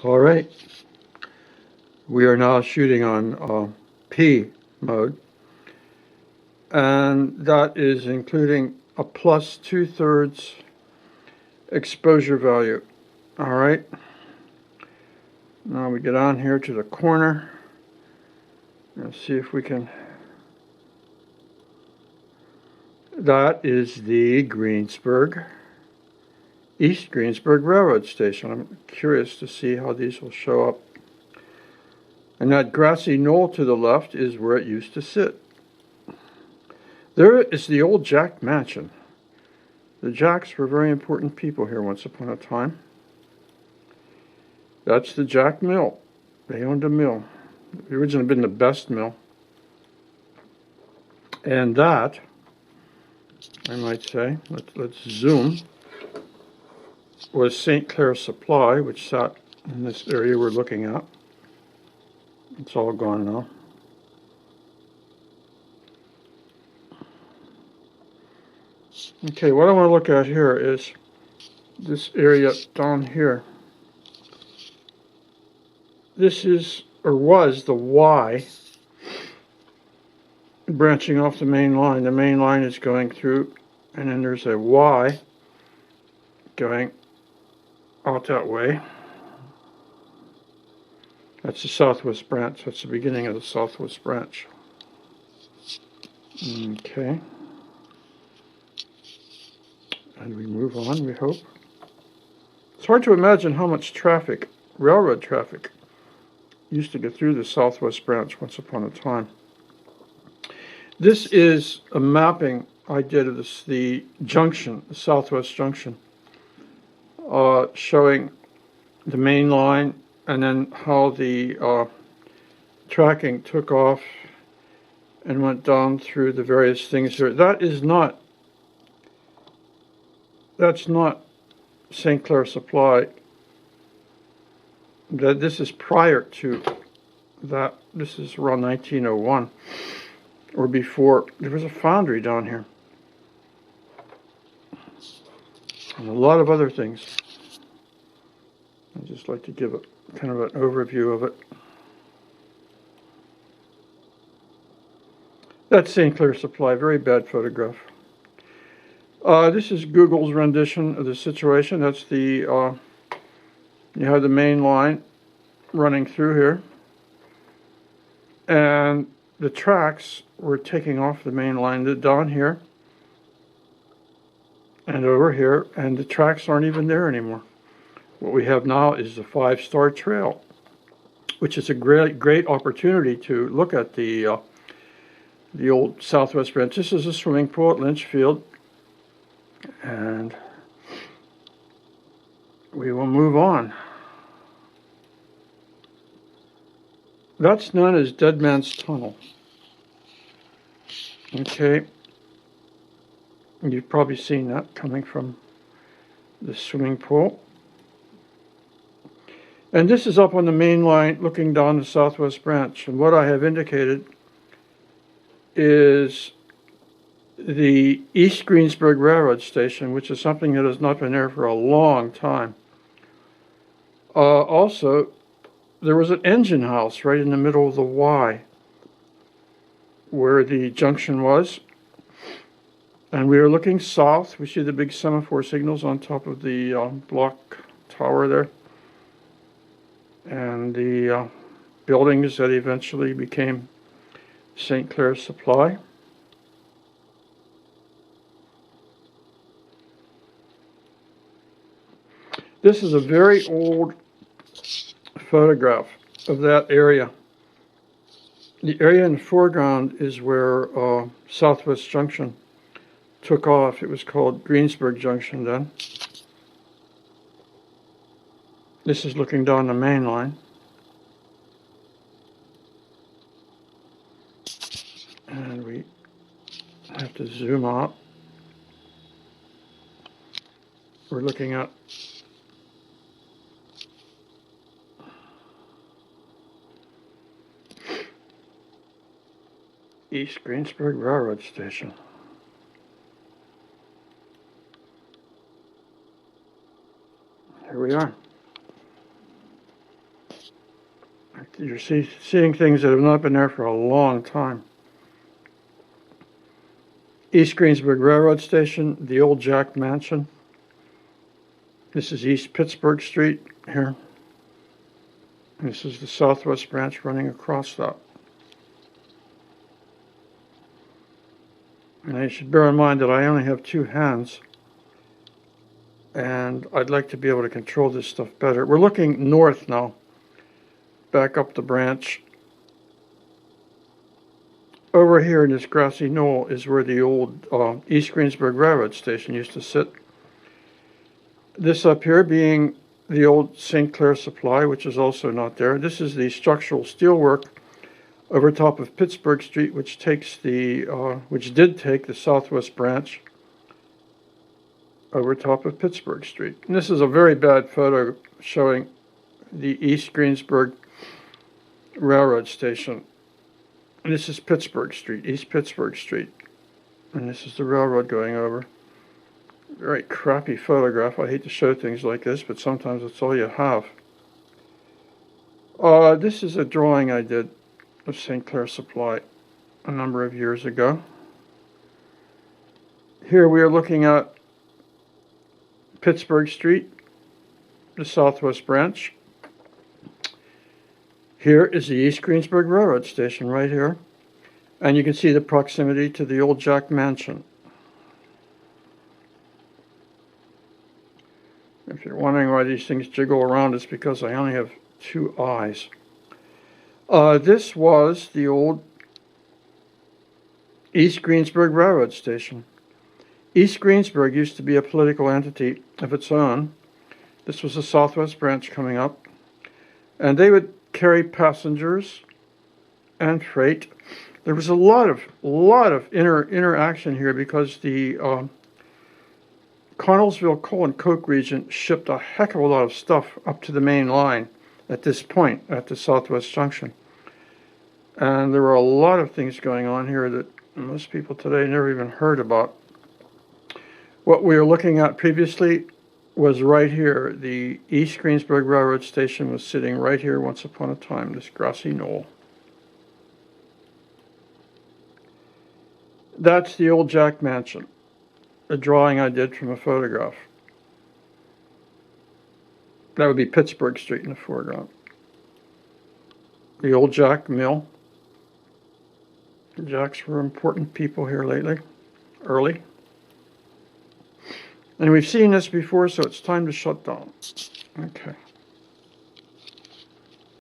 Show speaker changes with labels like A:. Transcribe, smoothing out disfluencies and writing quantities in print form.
A: All right, we are now shooting on P mode, and that is including a plus 2/3 exposure value. All right, now we get on here to the corner. Let's see if we can. That is the Greensburg, East Greensburg Railroad Station. I'm curious to see how these will show up. And that grassy knoll to the left is where it used to sit. There is the old Jack Mansion. The Jacks were very important people here once upon a time. That's the Jack Mill. They owned a mill. It originally been the best mill. And that, I might say, let's zoom, was St. Clair Supply, which sat in this area we're looking at. It's all gone now. Okay, what I want to look at here is this area down here. This is, or was, the Y branching off the main line. The main line is going through, and then there's a Y going out that way. That's the southwest branch. That's the beginning of the southwest branch. Okay. And we move on, we hope. It's hard to imagine how much traffic, railroad traffic, used to get through the southwest branch once upon a time. This is a mapping I did of this, the junction, the southwest junction, showing the main line and then how the tracking took off and went down through the various things here. That's not St. Clair Supply. This is prior to that. This is around 1901 or before. There was a foundry down here and a lot of other things. I'd just like to give a kind of an overview of it. That's St. Clair Supply. Very bad photograph. This is Google's rendition of the situation. That's the you have the main line running through here, and the tracks were taking off the main line down here and over here, and the tracks aren't even there anymore. What we have now is the 5-star trail, which is a great opportunity to look at the old southwest branch. This is a swimming pool at Lynchfield, and we will move on. That's known as Dead Man's Tunnel. Okay, you've probably seen that coming from the swimming pool. And this is up on the main line looking down the southwest branch. And what I have indicated is the East Greensburg Railroad Station, which is something that has not been there for a long time. Also, there was an engine house right in the middle of the Y where the junction was. And we are looking south. We see the big semaphore signals on top of the block tower there. And the buildings that eventually became St. Clair Supply. This is a very old photograph of that area. The area in the foreground is where Southwest Junction took off. It was called Greensburg Junction then. This is looking down the main line. And we have to zoom out. We're looking at East Greensburg Railroad Station. Here we are. You're seeing things that have not been there for a long time. East Greensburg Railroad Station, the old Jack Mansion. This is East Pittsburgh Street here. This is the southwest branch running across that. And you should bear in mind that I only have two hands, and I'd like to be able to control this stuff better. We're looking north now, back up the branch. Over here in this grassy knoll is where the old East Greensburg Railroad Station used to sit. This up here being the old St. Clair Supply, which is also not there. This is the structural steelwork over top of Pittsburgh Street, which did take the southwest branch over top of Pittsburgh Street. And this is a very bad photo showing the East Greensburg Railroad Station. And this is Pittsburgh Street, East Pittsburgh Street. And this is the railroad going over. Very crappy photograph. I hate to show things like this, but sometimes it's all you have. This is a drawing I did of St. Clair Supply a number of years ago. Here we are looking at Pittsburgh Street, the southwest branch. Here is the East Greensburg Railroad Station right here. And you can see the proximity to the old Jack Mansion. If you're wondering why these things jiggle around, it's because I only have two eyes. This was the old East Greensburg Railroad Station. East Greensburg used to be a political entity of its own. This was the southwest branch coming up. And they would carry passengers and freight. There was a lot of interaction here because the Connellsville coal and coke region shipped a heck of a lot of stuff up to the main line at this point, at the southwest junction. And there were a lot of things going on here that most people today never even heard about. What we were looking at previously was right here. The East Greensburg Railroad Station was sitting right here once upon a time, this grassy knoll. That's the old Jack Mansion, a drawing I did from a photograph. That would be Pittsburgh Street in the foreground. The old Jack Mill. The Jacks were important people here early. And we've seen this before, so it's time to shut down. Okay.